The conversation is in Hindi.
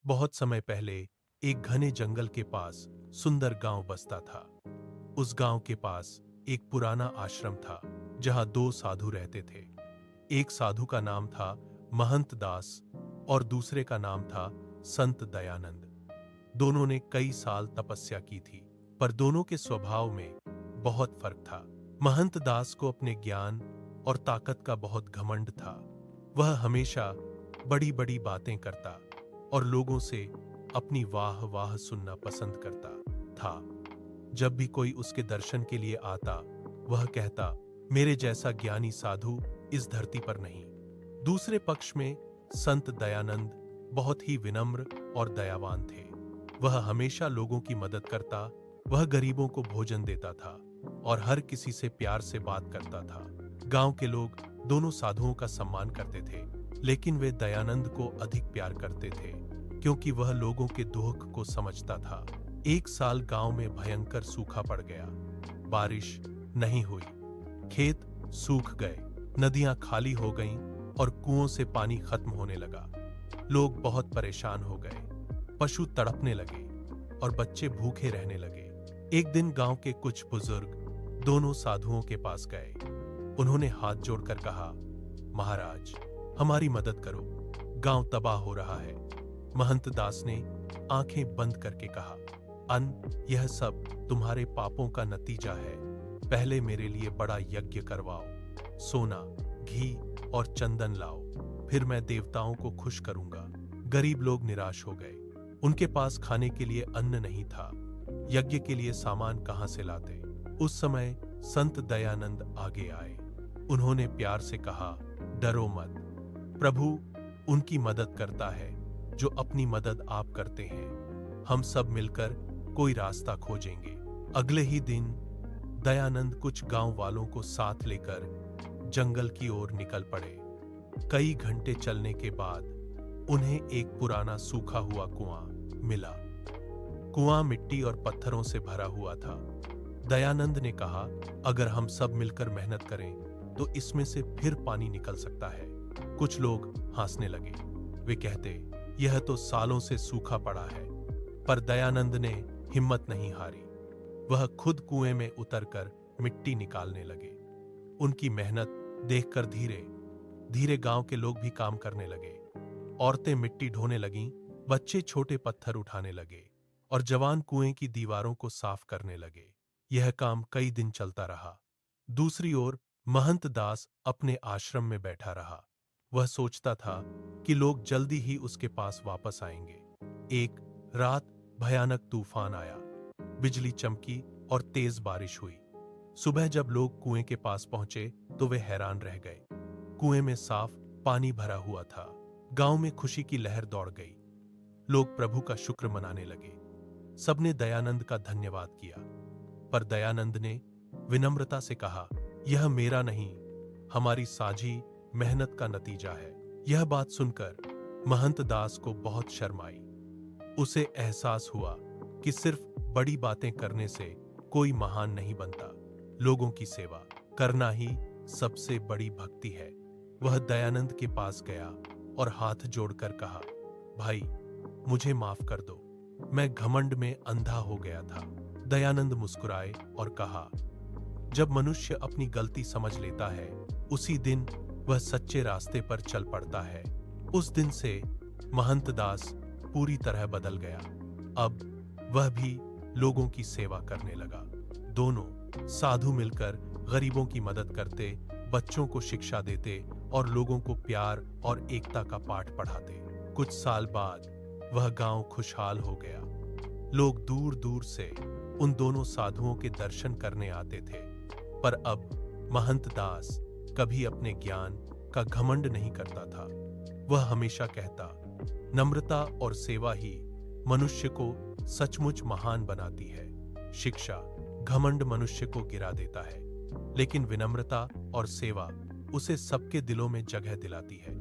बहुत समय पहले एक घने जंगल के पास सुंदर गांव बसता था। उस गांव के पास एक पुराना आश्रम था जहां दो साधु रहते थे। एक साधु का नाम था महंत दास और दूसरे का नाम था संत दयानंद। दोनों ने कई साल तपस्या की थी, पर दोनों के स्वभाव में बहुत फर्क था। महंत दास को अपने ज्ञान और ताकत का बहुत घमंड था। वह हमेशा बड़ी बड़ी बातें करता और लोगों से अपनी वाह वाह सुनना पसंद करता था। जब भी कोई उसके दर्शन के लिए आता, वह कहता, मेरे जैसा ज्ञानी साधु इस धरती पर नहीं। दूसरे पक्ष में संत दयानंद बहुत ही विनम्र और दयावान थे। वह हमेशा लोगों की मदद करता, वह गरीबों को भोजन देता था और हर किसी से प्यार से बात करता था। गांव के लोग दोनों साधुओं का सम्मान करते थे, लेकिन वे दयानंद को अधिक प्यार करते थे क्योंकि वह लोगों के दुख को समझता था। एक साल गांव में भयंकर सूखा पड़ गया। बारिश नहीं हुई, खेत सूख गए, नदियां खाली हो गईं और कुओं से पानी खत्म होने लगा। लोग बहुत परेशान हो गए, पशु तड़पने लगे और बच्चे भूखे रहने लगे। एक दिन गांव के कुछ बुजुर्ग दोनों साधुओं के पास गए। उन्होंने हाथ जोड़कर कहा, महाराज, हमारी मदद करो, गांव तबाह हो रहा है। महंत दास ने आंखें बंद करके कहा, यह सब तुम्हारे पापों का नतीजा है। पहले मेरे लिए बड़ा यज्ञ करवाओ, सोना, घी और चंदन लाओ, फिर मैं देवताओं को खुश करूंगा। गरीब लोग निराश हो गए, उनके पास खाने के लिए अन्न नहीं था। यज्ञ के लिए सामान कहां से लाते? उस समय संत दयानंद आगे आए। उन्होंने प्यार से कहा, डरो मत, प्रभु उनकी मदद करता है जो अपनी मदद आप करते हैं। हम सब मिलकर कोई रास्ता खोजेंगे। अगले ही दिन दयानंद कुछ गांव वालों को साथ लेकर जंगल की ओर निकल पड़े। कई घंटे चलने के बाद उन्हें एक पुराना सूखा हुआ कुआं मिला। कुआं मिट्टी और पत्थरों से भरा हुआ था। दयानंद ने कहा, अगर हम सब मिलकर मेहनत करें तो इसमें से फिर पानी निकल सकता है। कुछ लोग हंसने लगे। वे कहते, यह तो सालों से सूखा पड़ा है। पर दयानंद ने हिम्मत नहीं हारी। वह खुद कुएं में उतरकर मिट्टी निकालने लगे। उनकी मेहनत देखकर धीरे धीरे गांव के लोग भी काम करने लगे। औरतें मिट्टी ढोने लगीं, बच्चे छोटे पत्थर उठाने लगे और जवान कुएं की दीवारों को साफ करने लगे। यह काम कई दिन चलता रहा। दूसरी ओर महंत दास अपने आश्रम में बैठा रहा। वह सोचता था कि लोग जल्दी ही उसके पास वापस आएंगे। एक रात भयानक तूफान आया, बिजली चमकी और तेज बारिश हुई। सुबह जब लोग कुएं के पास पहुंचे तो वे हैरान रह गए। कुएं में साफ पानी भरा हुआ था। गांव में खुशी की लहर दौड़ गई। लोग प्रभु का शुक्र मनाने लगे। सबने दयानंद का धन्यवाद किया, पर दयानंद ने विनम्रता से कहा, यह मेरा नहीं, हमारी साझी मेहनत का नतीजा है। यह बात सुनकर महंत दास को बहुत शर्म आई। उसे एहसास हुआ कि सिर्फ बड़ी बातें करने से कोई महान नहीं बनता। लोगों की सेवा करना ही सबसे बड़ी भक्ति है। वह दयानंद के पास गया और हाथ जोड़कर कहा, भाई, मुझे माफ कर दो, मैं घमंड में अंधा हो गया था। दयानंद मुस्कुराए और कहा, जब मनुष्य अपनी गलती समझ लेता है, उसी दिन वह सच्चे रास्ते पर चल पड़ता है। उस दिन से महंत दास पूरी तरह बदल गया। अब वह भी लोगों की सेवा करने लगा। दोनों साधु मिलकर गरीबों की मदद करते, बच्चों को शिक्षा देते और लोगों को प्यार और एकता का पाठ पढ़ाते। कुछ साल बाद वह गांव खुशहाल हो गया। लोग दूर दूर से उन दोनों साधुओं के दर्शन करने आते थे। पर अब महंत दास कभी अपने ज्ञान का घमंड नहीं करता था। वह हमेशा कहता, नम्रता और सेवा ही मनुष्य को सचमुच महान बनाती है। शिक्षा, घमंड मनुष्य को गिरा देता है, लेकिन विनम्रता और सेवा उसे सबके दिलों में जगह दिलाती है।